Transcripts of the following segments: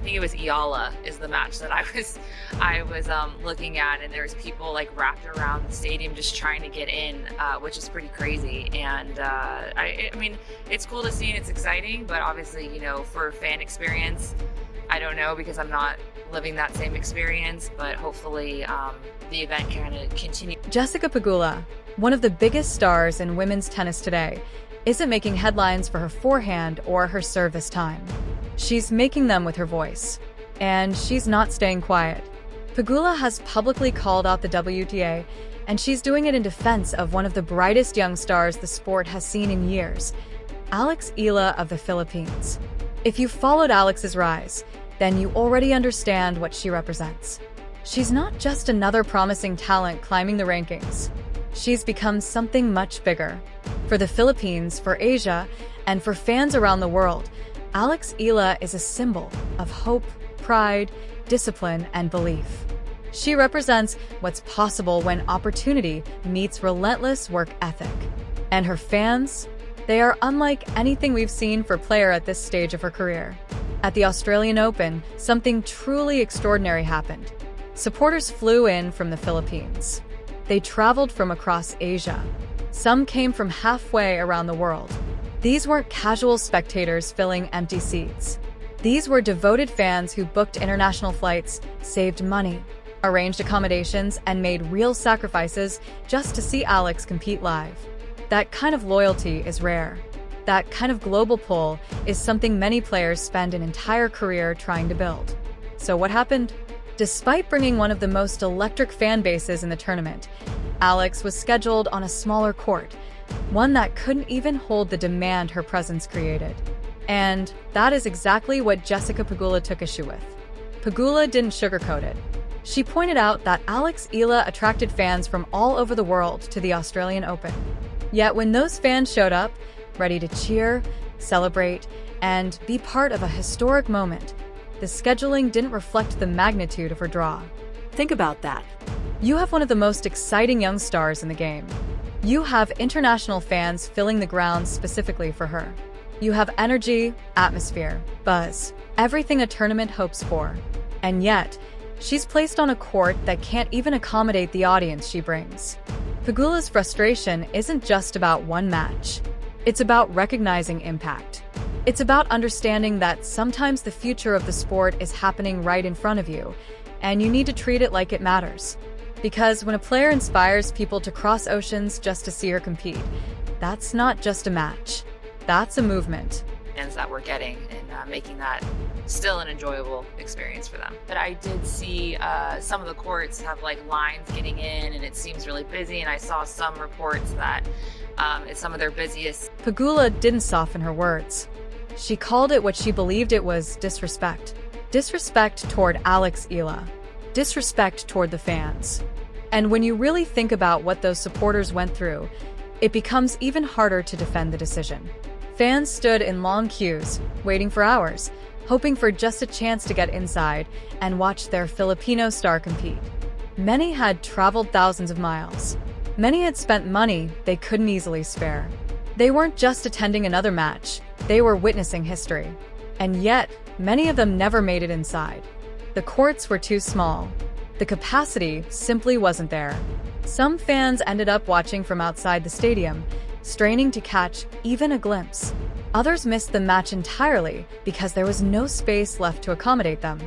think it was Eala is the match that I was looking at, and there's people like wrapped around the stadium just trying to get in, which is pretty crazy. And I mean, it's cool to see and it's exciting, but obviously, you know, for fan experience, I don't know, because I'm not living that same experience, but hopefully the event can kind of continue. Jessica Pegula, one of the biggest stars in women's tennis today, isn't making headlines for her forehand or her service time. She's making them with her voice. And she's not staying quiet. Pegula has publicly called out the WTA, and she's doing it in defense of one of the brightest young stars the sport has seen in years, Alex Eala of the Philippines. If you've followed Alex's rise, then you already understand what she represents. She's not just another promising talent climbing the rankings. She's become something much bigger. For the Philippines, for Asia, and for fans around the world, Alex Eala is a symbol of hope, pride, discipline, and belief. She represents what's possible when opportunity meets relentless work ethic. And her fans? They are unlike anything we've seen for a player at this stage of her career. At the Australian Open, something truly extraordinary happened. Supporters flew in from the Philippines. They traveled from across Asia. Some came from halfway around the world. These weren't casual spectators filling empty seats. These were devoted fans who booked international flights, saved money, arranged accommodations, and made real sacrifices just to see Alex compete live. That kind of loyalty is rare. That kind of global pull is something many players spend an entire career trying to build. So what happened? Despite bringing one of the most electric fan bases in the tournament, Alex was scheduled on a smaller court, one that couldn't even hold the demand her presence created. And that is exactly what Jessica Pegula took issue with. Pegula didn't sugarcoat it. She pointed out that Alex Eala attracted fans from all over the world to the Australian Open. Yet when those fans showed up, ready to cheer, celebrate, and be part of a historic moment, the scheduling didn't reflect the magnitude of her draw. Think about that. You have one of the most exciting young stars in the game. You have international fans filling the grounds specifically for her. You have energy, atmosphere, buzz, everything a tournament hopes for. And yet, she's placed on a court that can't even accommodate the audience she brings. Pegula's frustration isn't just about one match. It's about recognizing impact. It's about understanding that sometimes the future of the sport is happening right in front of you, and you need to treat it like it matters. Because when a player inspires people to cross oceans just to see her compete, that's not just a match. That's a movement. Fans that we're getting and making that still an enjoyable experience for them. But I did see some of the courts have like lines getting in, and it seems really busy, and I saw some reports that it's some of their busiest. Pegula didn't soften her words. She called it what she believed it was: disrespect. Disrespect toward Alex Eala. Disrespect toward the fans. And when you really think about what those supporters went through, it becomes even harder to defend the decision. Fans stood in long queues, waiting for hours, hoping for just a chance to get inside and watch their Filipino star compete. Many had traveled thousands of miles. Many had spent money they couldn't easily spare. They weren't just attending another match, they were witnessing history. And yet, many of them never made it inside. The courts were too small. The capacity simply wasn't there. Some fans ended up watching from outside the stadium, straining to catch even a glimpse. Others missed the match entirely because there was no space left to accommodate them.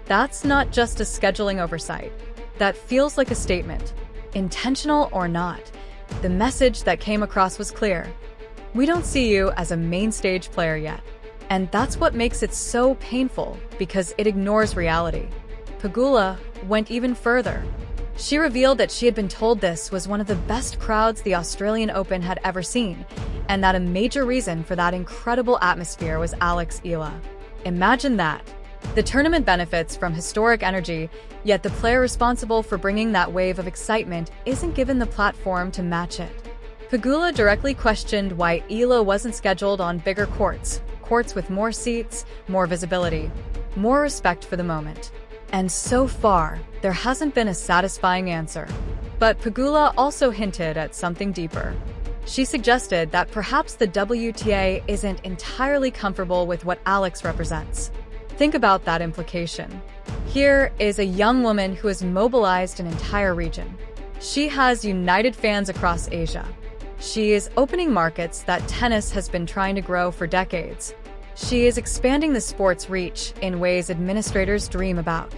That's not just a scheduling oversight. That feels like a statement. Intentional or not, the message that came across was clear. We don't see you as a main stage player yet. And that's what makes it so painful, because it ignores reality. Pegula went even further. She revealed that she had been told this was one of the best crowds the Australian Open had ever seen, and that a major reason for that incredible atmosphere was Alex Eala. Imagine that. The tournament benefits from historic energy, yet the player responsible for bringing that wave of excitement isn't given the platform to match it. Pegula directly questioned why Eala wasn't scheduled on bigger courts with more seats, more visibility, more respect for the moment. And so far, there hasn't been a satisfying answer. But Pegula also hinted at something deeper. She suggested that perhaps the WTA isn't entirely comfortable with what Alex represents. Think about that implication. Here is a young woman who has mobilized an entire region. She has united fans across Asia. She is opening markets that tennis has been trying to grow for decades. She is expanding the sport's reach in ways administrators dream about.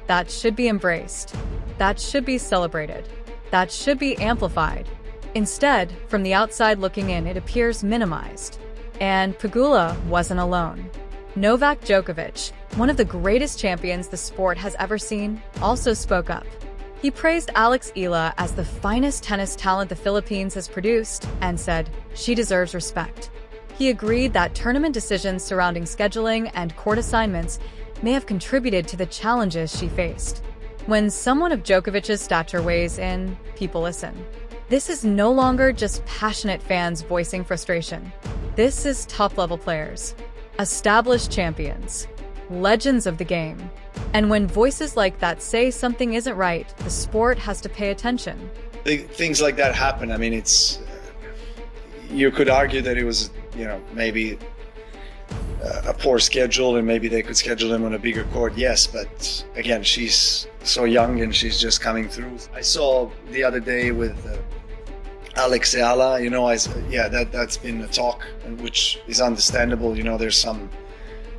That should be embraced. That should be celebrated. That should be amplified. Instead, from the outside looking in, it appears minimized. And Pegula wasn't alone. Novak Djokovic, one of the greatest champions the sport has ever seen, also spoke up. He praised Alex Eala as the finest tennis talent the Philippines has produced and said she deserves respect. He agreed that tournament decisions surrounding scheduling and court assignments may have contributed to the challenges she faced. When someone of Djokovic's stature weighs in, people listen. This is no longer just passionate fans voicing frustration. This is top-level players, established champions, legends of the game. And when voices like that say something isn't right, the sport has to pay attention. Things like that happen. I mean, you could argue that it was, maybe a poor schedule and maybe they could schedule him on a bigger court. Yes, but again, she's so young and she's just coming through. I saw the other day with Alex Eala, that's been a talk, which is understandable. There's some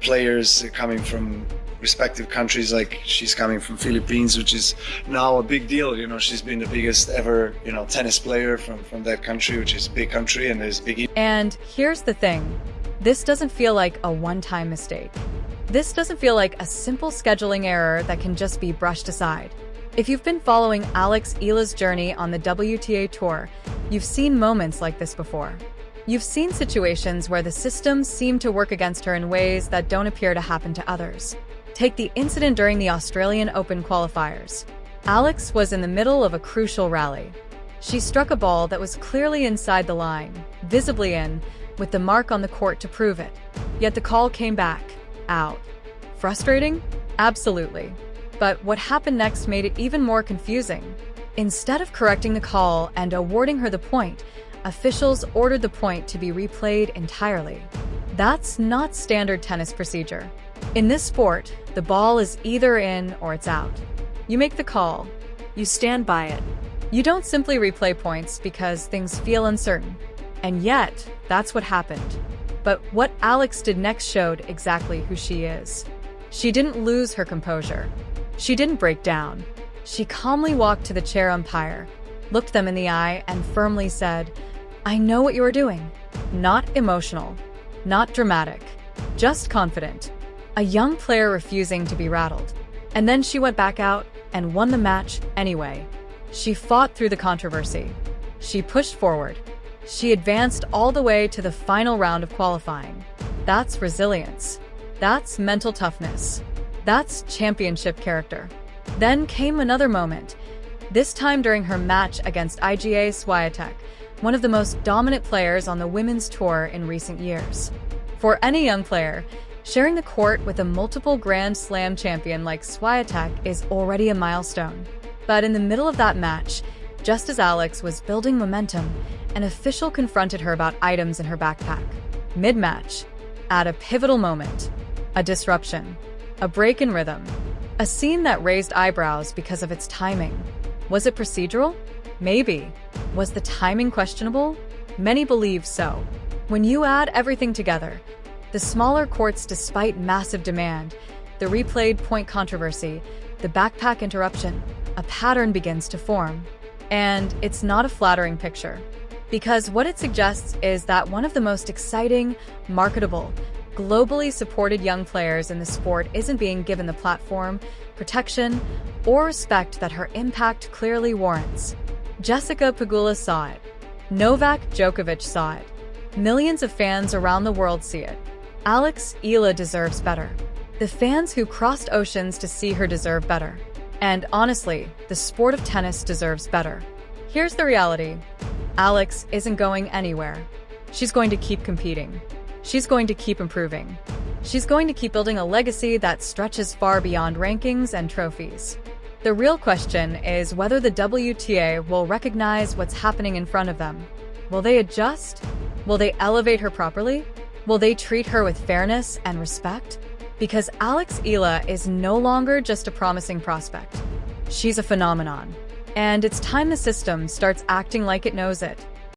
players coming from respective countries, like she's coming from Philippines, which is now a big deal. She's been the biggest ever, tennis player from that country, which is a big country and is big. And here's the thing. This doesn't feel like a one-time mistake. This doesn't feel like a simple scheduling error that can just be brushed aside. If you've been following Alex Eala's journey on the WTA tour, you've seen moments like this before. You've seen situations where the systems seem to work against her in ways that don't appear to happen to others. Take the incident during the Australian Open qualifiers. Alex was in the middle of a crucial rally. She struck a ball that was clearly inside the line, visibly in, with the mark on the court to prove it. Yet the call came back, out. Frustrating? Absolutely. But what happened next made it even more confusing. Instead of correcting the call and awarding her the point, officials ordered the point to be replayed entirely. That's not standard tennis procedure. In this sport, the ball is either in or it's out. You make the call. You stand by it. You don't simply replay points because things feel uncertain. And yet, that's what happened. But what Alex did next showed exactly who she is. She didn't lose her composure. She didn't break down. She calmly walked to the chair umpire, looked them in the eye, and firmly said, "I know what you are doing." Not emotional, not dramatic, just confident. A young player refusing to be rattled. And then she went back out and won the match anyway. She fought through the controversy. She pushed forward. She advanced all the way to the final round of qualifying. That's resilience. That's mental toughness. That's championship character. Then came another moment, this time during her match against Iga Swiatek, one of the most dominant players on the women's tour in recent years. For any young player, sharing the court with a multiple Grand Slam champion like Swiatek is already a milestone. But in the middle of that match, just as Alex was building momentum, an official confronted her about items in her backpack. Mid-match, at a pivotal moment, a disruption, a break in rhythm, a scene that raised eyebrows because of its timing. Was it procedural? Maybe. Was the timing questionable? Many believe so. When you add everything together, the smaller courts despite massive demand, the replayed point controversy, the backpack interruption, a pattern begins to form. And it's not a flattering picture. Because what it suggests is that one of the most exciting, marketable, globally supported young players in the sport isn't being given the platform, protection, or respect that her impact clearly warrants. Jessica Pegula saw it. Novak Djokovic saw it. Millions of fans around the world see it. Alex Eala deserves better. The fans who crossed oceans to see her deserve better. And honestly, the sport of tennis deserves better. Here's the reality. Alex isn't going anywhere. She's going to keep competing. She's going to keep improving. She's going to keep building a legacy that stretches far beyond rankings and trophies. The real question is whether the WTA will recognize what's happening in front of them. Will they adjust? Will they elevate her properly? Will they treat her with fairness and respect? Because Alex Eala is no longer just a promising prospect. She's a phenomenon. And it's time the system starts acting like it knows it.